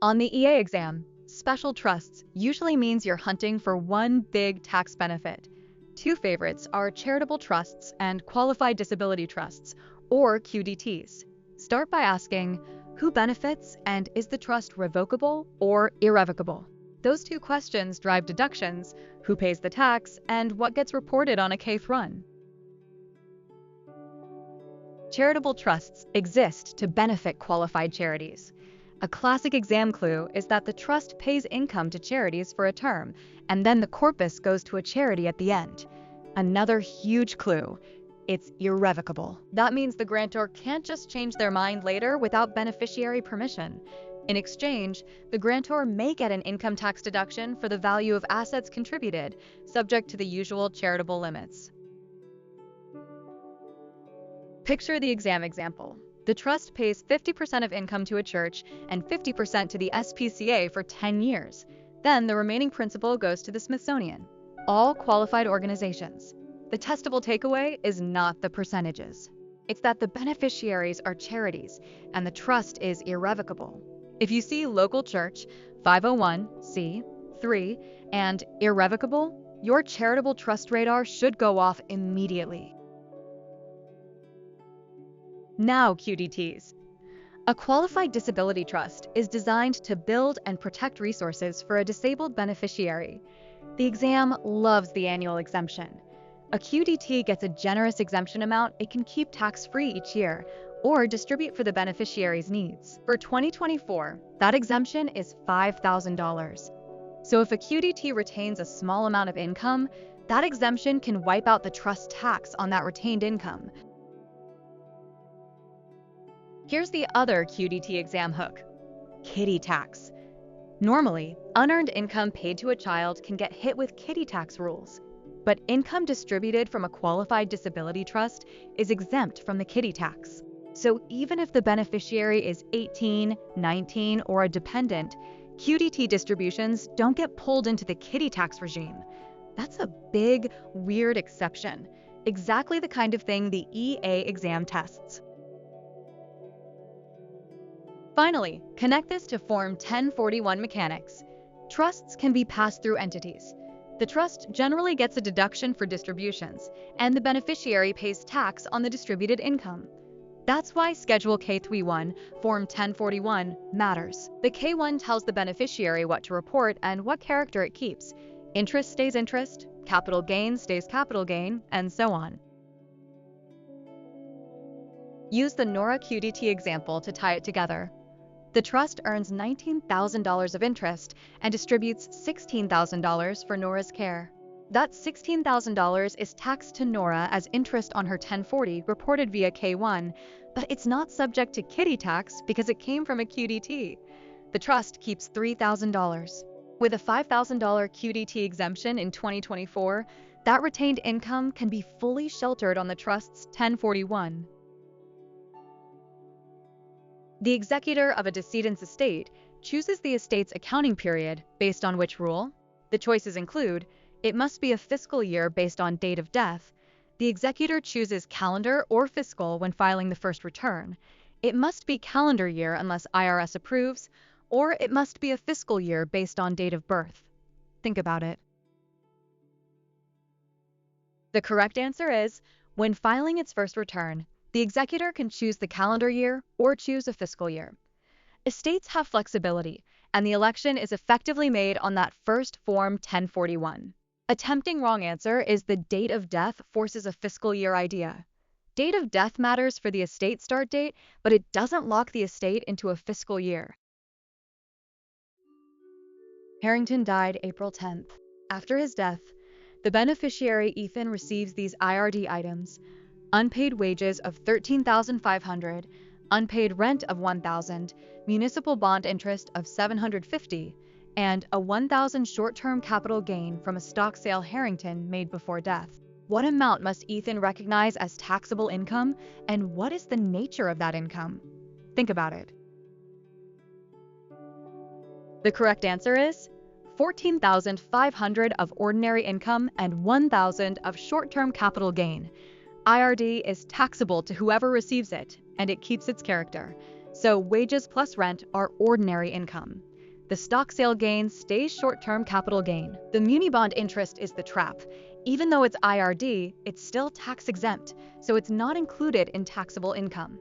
On the EA exam, special trusts usually means you're hunting for one big tax benefit. Two favorites are charitable trusts and qualified disability trusts, or QDTs. Start by asking, who benefits and is the trust revocable or irrevocable? Those two questions drive deductions, who pays the tax, and what gets reported on a K-1. Charitable trusts exist to benefit qualified charities. A classic exam clue is that the trust pays income to charities for a term, and then the corpus goes to a charity at the end. Another huge clue: it's irrevocable. That means the grantor can't just change their mind later without beneficiary permission. In exchange, the grantor may get an income tax deduction for the value of assets contributed, subject to the usual charitable limits. Picture the exam example. The trust pays 50% of income to a church and 50% to the SPCA for 10 years. Then the remaining principal goes to the Smithsonian. All qualified organizations. The testable takeaway is not the percentages. It's that the beneficiaries are charities and the trust is irrevocable. If you see local church, 501(c)(3), and irrevocable, your charitable trust radar should go off immediately. Now QDTs. A qualified disability trust is designed to build and protect resources for a disabled beneficiary. The exam loves the annual exemption. A QDT gets a generous exemption amount it can keep tax-free each year or distribute for the beneficiary's needs. For 2024, that exemption is $5,000. So if a QDT retains a small amount of income, that exemption can wipe out the trust tax on that retained income. Here's the other QDT exam hook: Kiddie Tax. Normally, unearned income paid to a child can get hit with Kiddie Tax rules, but income distributed from a qualified disability trust is exempt from the Kiddie Tax. So even if the beneficiary is 18, 19, or a dependent, QDT distributions don't get pulled into the Kiddie Tax regime. That's a big, weird exception, exactly the kind of thing the EA exam tests. Finally, connect this to Form 1041 mechanics. Trusts can be pass-through entities. The trust generally gets a deduction for distributions, and the beneficiary pays tax on the distributed income. That's why Schedule K-1, Form 1041, matters. The K-1 tells the beneficiary what to report and what character it keeps. Interest stays interest, capital gain stays capital gain, and so on. Use the Nora QDT example to tie it together. The trust earns $19,000 of interest and distributes $16,000 for Nora's care. That $16,000 is taxed to Nora as interest on her 1040 reported via K-1, but it's not subject to Kiddie Tax because it came from a QDT. The trust keeps $3,000. With a $5,000 QDT exemption in 2024, that retained income can be fully sheltered on the trust's 1041. The executor of a decedent's estate chooses the estate's accounting period based on which rule? The choices include: it must be a fiscal year based on date of death. The executor chooses calendar or fiscal when filing the first return. It must be calendar year unless IRS approves, or it must be a fiscal year based on date of birth. Think about it. The correct answer is, when filing its first return, the executor can choose the calendar year or choose a fiscal year. Estates have flexibility, and the election is effectively made on that first Form 1041. A tempting wrong answer is the date of death forces a fiscal year idea. Date of death matters for the estate start date, but it doesn't lock the estate into a fiscal year. Harrington died April 10th. After his death, the beneficiary Ethan receives these IRD items: unpaid wages of $13,500, unpaid rent of $1,000, municipal bond interest of $750, and a $1,000 short-term capital gain from a stock sale Harrington made before death. What amount must Ethan recognize as taxable income, and what is the nature of that income? Think about it. The correct answer is $14,500 of ordinary income and $1,000 of short-term capital gain. IRD is taxable to whoever receives it, and it keeps its character. So wages plus rent are ordinary income. The stock sale gain stays short-term capital gain. The muni bond interest is the trap. Even though it's IRD, it's still tax-exempt, so it's not included in taxable income.